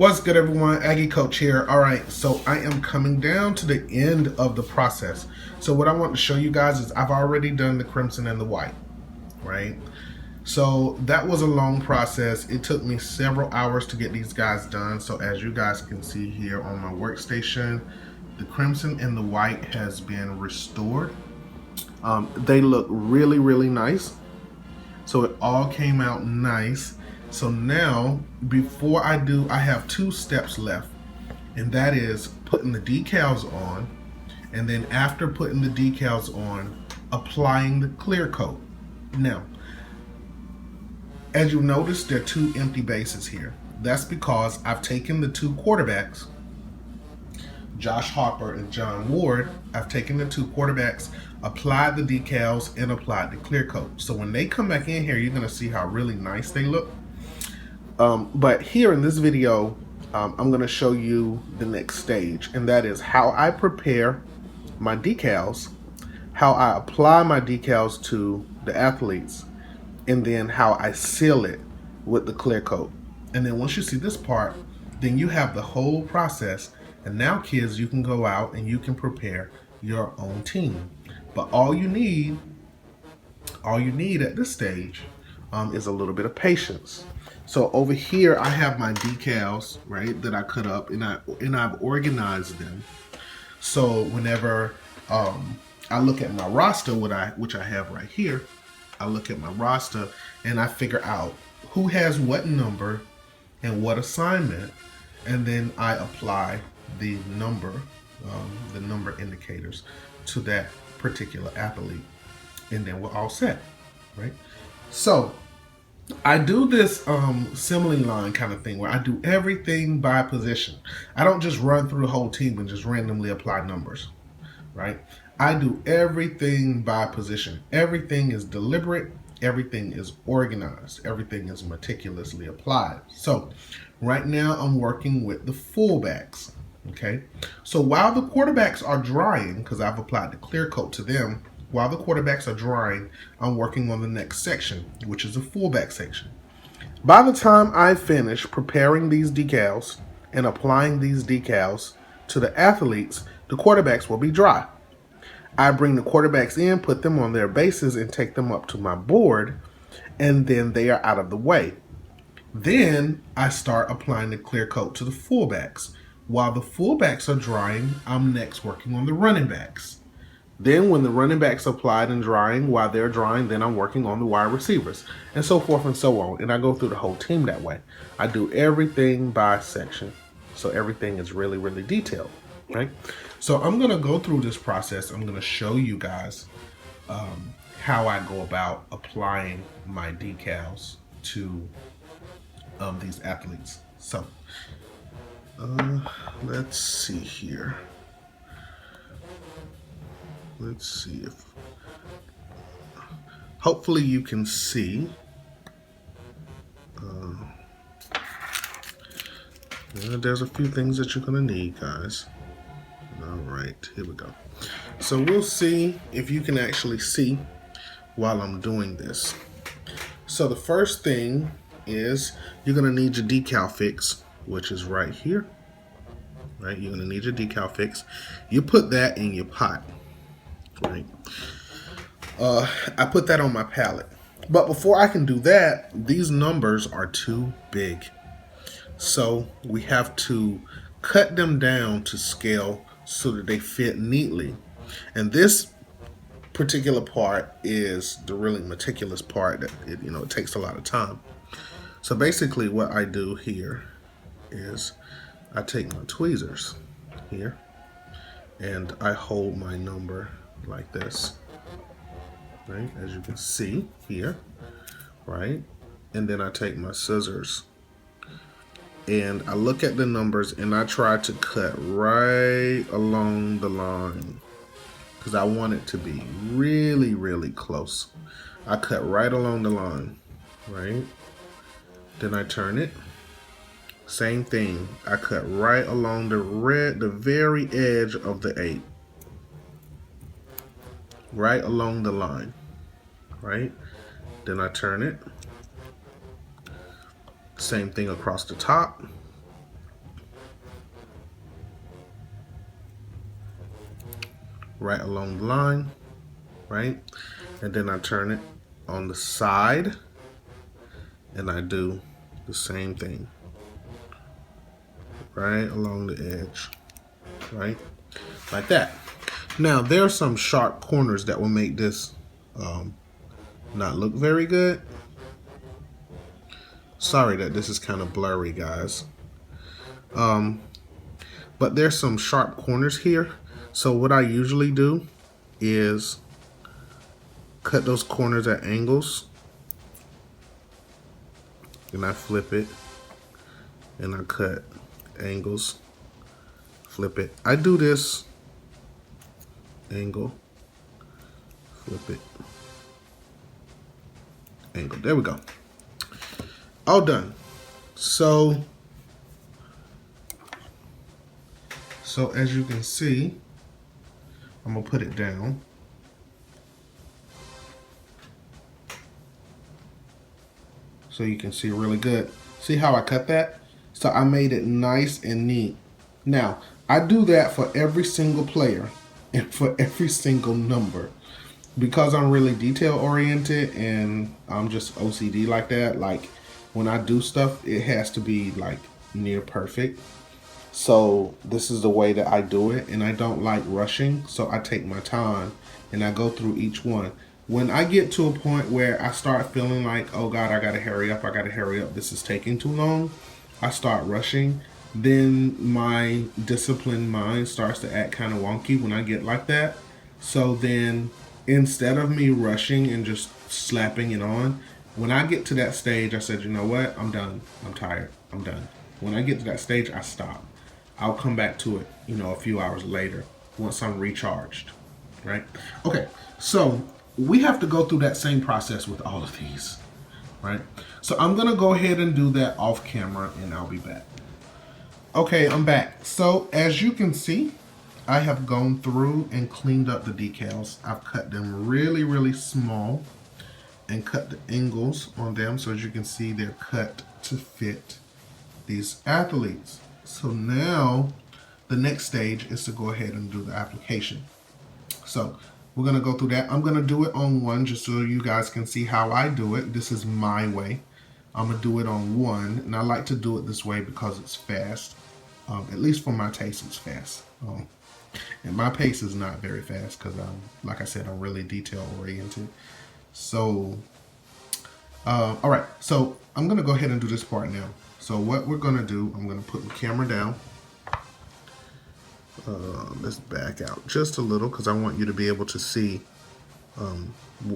What's good, everyone? Aggie Coach here. All right, so I am coming down to the end of the process. So what I want to show you guys is I've already done the crimson and the white, right? So that was a long process. It took me several hours to get these guys done. So as you guys can see here on my workstation, the crimson and the white has been restored. They look really, really nice. So it all came out nice. So now, before I do, I have 2 steps left, and that is putting the decals on, and then after putting the decals on, applying the clear coat. Now, as you notice, there are 2 empty bases here. That's because I've taken the 2 quarterbacks, Josh Harper and John Ward. I've taken the 2 quarterbacks, applied the decals, and applied the clear coat. So when they come back in here, you're gonna see how really nice they look. But here in this video, I'm going to show you the next stage, and that is how I prepare my decals, how I apply my decals to the athletes, and then how I seal it with the clear coat. And then once you see this part, then you have the whole process. And now, kids, you can go out and you can prepare your own team. But all you need at this stage is a little bit of patience. So over here, I have my decals, right, that I cut up, and I've organized them. So whenever I look at my roster, which I have right here, I look at my roster and I figure out who has what number and what assignment, and then I apply the number indicators to that particular athlete, and then we're all set, right? So I do this simile line kind of thing where I do everything by position. I don't just run through the whole team and just randomly apply numbers, right? I do everything by position. Everything is deliberate. Everything is organized. Everything is meticulously applied. So right now I'm working with the fullbacks, okay? So while the quarterbacks are drying, because I've applied the clear coat to them, while the quarterbacks are drying, I'm working on the next section, which is the fullback section. By the time I finish preparing these decals and applying these decals to the athletes, the quarterbacks will be dry. I bring the quarterbacks in, put them on their bases, and take them up to my board, and then they are out of the way. Then I start applying the clear coat to the fullbacks. While the fullbacks are drying, I'm next working on the running backs. Then when the running backs applied and drying, while they're drying, then I'm working on the wide receivers, and so forth and so on. And I go through the whole team that way. I do everything by section. So everything is really, really detailed, right? So I'm going to go through this process. I'm going to show you guys how I go about applying my decals to these athletes. So let's see here. Let's see if, hopefully you can see. There's a few things that you're going to need, guys. All right, here we go. So we'll see if you can actually see while I'm doing this. So the first thing is you're going to need your decal fix, which is right here. Right, you're going to need your decal fix. You put that in your pot. Right. I put that on my palette. But before I can do that, these numbers are too big. So we have to cut them down to scale so that they fit neatly. And this particular part is the really meticulous part that it takes a lot of time. So basically what I do here is I take my tweezers here and I hold my number like this, right, as you can see here, right, and then I take my scissors and I look at the numbers and I try to cut right along the line because I want it to be really, really close. I cut right along the line, right, then I turn it, same thing, I cut right along the very edge of the 8. Right along the line, right? Then I turn it. Same thing across the top. right along the line, right? And then I turn it on the side and I do the same thing, right along the edge, right? Like that. Now, there are some sharp corners that will make this not look very good. Sorry that this is kind of blurry, guys. But there's some sharp corners here. So what I usually do is cut those corners at angles. And I flip it. And I cut angles. Flip it. I do this angle. Flip it. Angle. There we go. All done. So as you can see, I'm gonna put it down. So you can see really good. See how I cut that? So I made it nice and neat. Now, I do that for every single player and for every single number. Because I'm really detail oriented and I'm just OCD like that, like when I do stuff, it has to be like near perfect. So this is the way that I do it, and I don't like rushing, so I take my time and I go through each one. When I get to a point where I start feeling like, oh God, I gotta hurry up, this is taking too long, I start rushing, then my disciplined mind starts to act kind of wonky when I get like that. So then instead of me rushing and just slapping it on, when I get to that stage, I said, you know what, I'm done, I'm tired, I'm done. When I get to that stage, I stop. I'll come back to it, a few hours later once I'm recharged, right? Okay, so we have to go through that same process with all of these, right? So I'm gonna go ahead and do that off camera and I'll be back. Okay, I'm back. So as you can see, I have gone through and cleaned up the decals. I've cut them really, really small and cut the angles on them. So as you can see, they're cut to fit these athletes. So now the next stage is to go ahead and do the application. So we're going to go through that. I'm going to do it on one just so you guys can see how I do it. This is my way. I'm going to do it on one, and I like to do it this way because it's fast. At least for my taste, it's fast. And my pace is not very fast because, like I said, I'm really detail oriented. So, all right. So I'm going to go ahead and do this part now. So what we're going to do, I'm going to put the camera down. Let's back out just a little because I want you to be able to see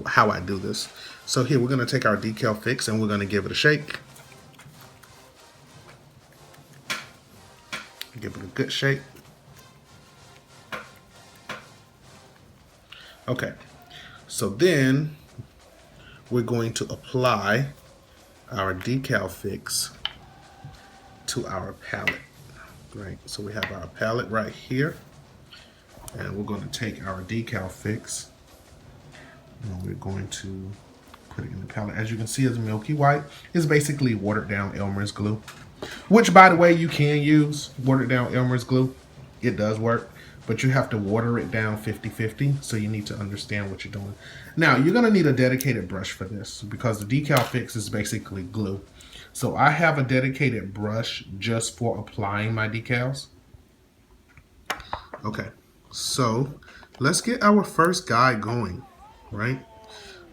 how I do this. So here we're going to take our decal fix and we're going to give it a shake. Give it a good shake. Okay, so then we're going to apply our decal fix to our palette, right? So we have our palette right here, and we're going to take our decal fix and we're going to put it in the palette. As you can see, it's milky white. It's basically watered down Elmer's glue, which, by the way, you can use watered down Elmer's glue. It does work, but you have to water it down 50-50, so you need to understand what you're doing. Now, you're going to need a dedicated brush for this because the decal fix is basically glue. So I have a dedicated brush just for applying my decals. Okay, so let's get our first guy going, right?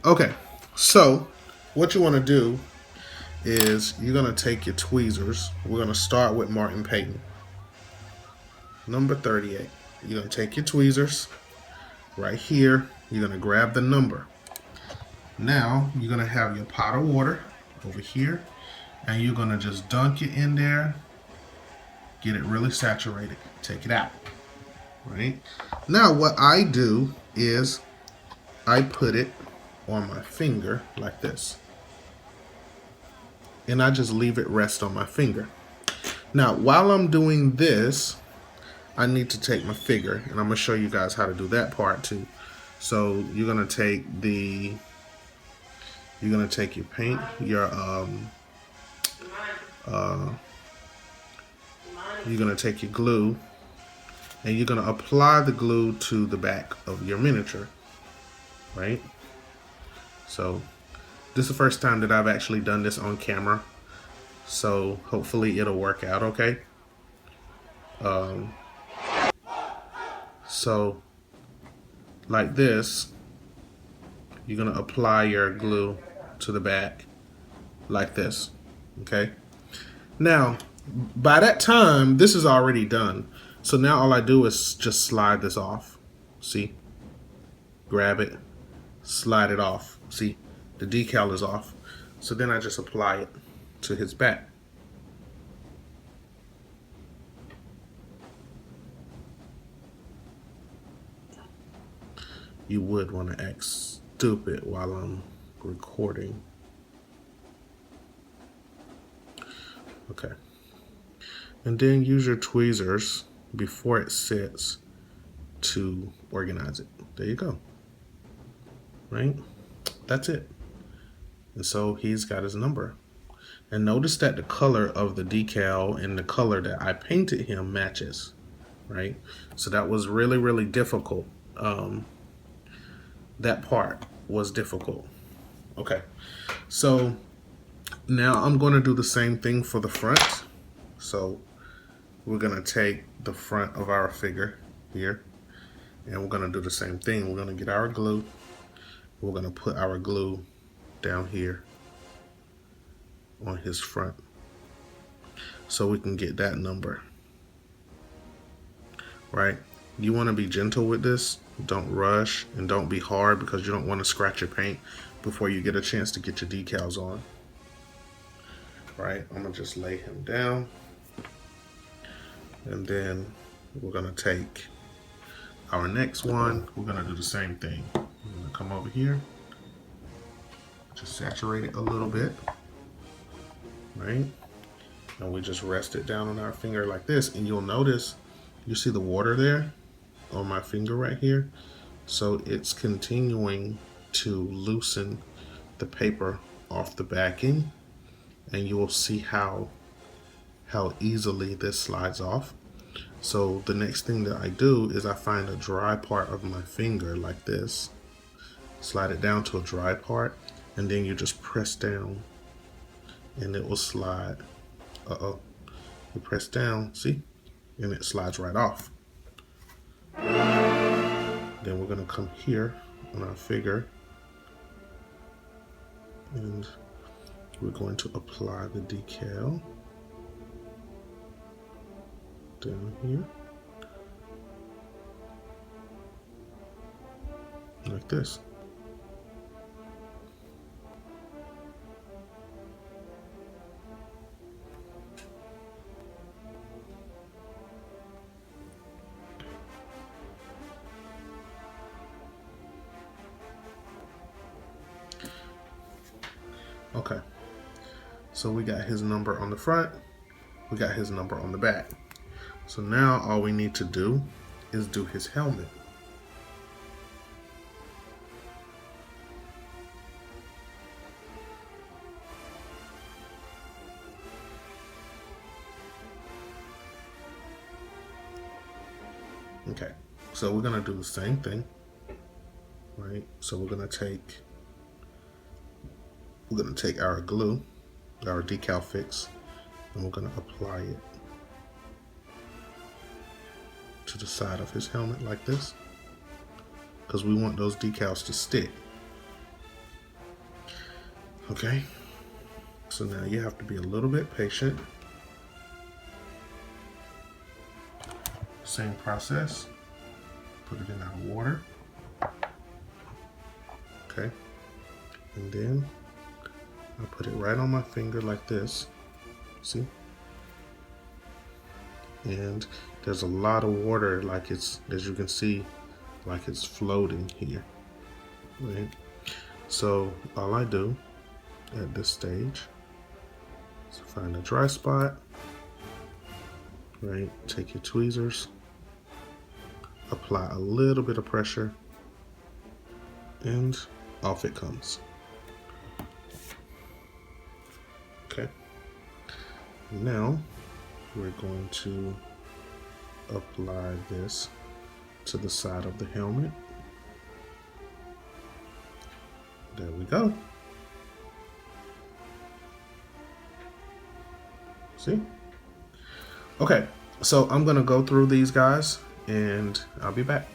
Okay, so what you want to do is you're going to take your tweezers. We're going to start with Martin Payton, number 38. You're going to take your tweezers right here. You're going to grab the number. Now you're going to have your pot of water over here, and you're going to just dunk it in there, get it really saturated, take it out, right? Now what I do is I put it on my finger like this, and I just leave it rest on my finger. Now while I'm doing this, I need to take my figure, and I'm going to show you guys how to do that part too. So you're going to take your paint, your you're going to take your glue, and you're going to apply the glue to the back of your miniature, right? So this is the first time that I've actually done this on camera, so hopefully it'll work out okay. So like this, you're going to apply your glue to the back like this, okay? Now, by that time, this is already done. So now all I do is just slide this off. See? Grab it, slide it off. See? The decal is off. So then I just apply it to his back. You would want to act stupid while I'm recording. Okay. And then use your tweezers before it sits to organize it. There you go. Right? That's it. And so he's got his number. And notice that the color of the decal and the color that I painted him matches. Right? So that was really, really difficult. That part was difficult. Okay. So now I'm going to do the same thing for the front. So we're going to take the front of our figure here, and we're going to do the same thing. We're going to get our glue. We're going to put our glue down here on his front so we can get that number, right? You want to be gentle with this. Don't rush, and don't be hard, because you don't want to scratch your paint before you get a chance to get your decals on. Right, I'm going to just lay him down. And then we're going to take our next one. We're going to do the same thing. We're going to come over here. Just saturate it a little bit. Right? And we just rest it down on our finger like this. And you'll notice, you see the water there on my finger right here? So it's continuing to loosen the paper off the backing. And you will see how easily this slides off. So the next thing that I do is I find a dry part of my finger like this, slide it down to a dry part, and then you just press down and it will slide. You press down, see? And it slides right off. Then we're gonna come here on our figure, and we're going to apply the decal down here like this. Okay, so we got his number on the front, we got his number on the back. So now all we need to do is do his helmet. Okay, so we're gonna do the same thing, right? So we're gonna take our glue, our decal fix, and we're gonna apply it to the side of his helmet like this, because we want those decals to stick. Okay, so now you have to be a little bit patient. Same process, put it in our water. Okay, and then I put it right on my finger like this, see? And there's a lot of water, like it's, as you can see, like it's floating here, right? So all I do at this stage is find a dry spot, right? Take your tweezers, apply a little bit of pressure, and off it comes. Okay, now we're going to apply this to the side of the helmet. There we go. See? Okay, so I'm gonna go through these guys and I'll be back.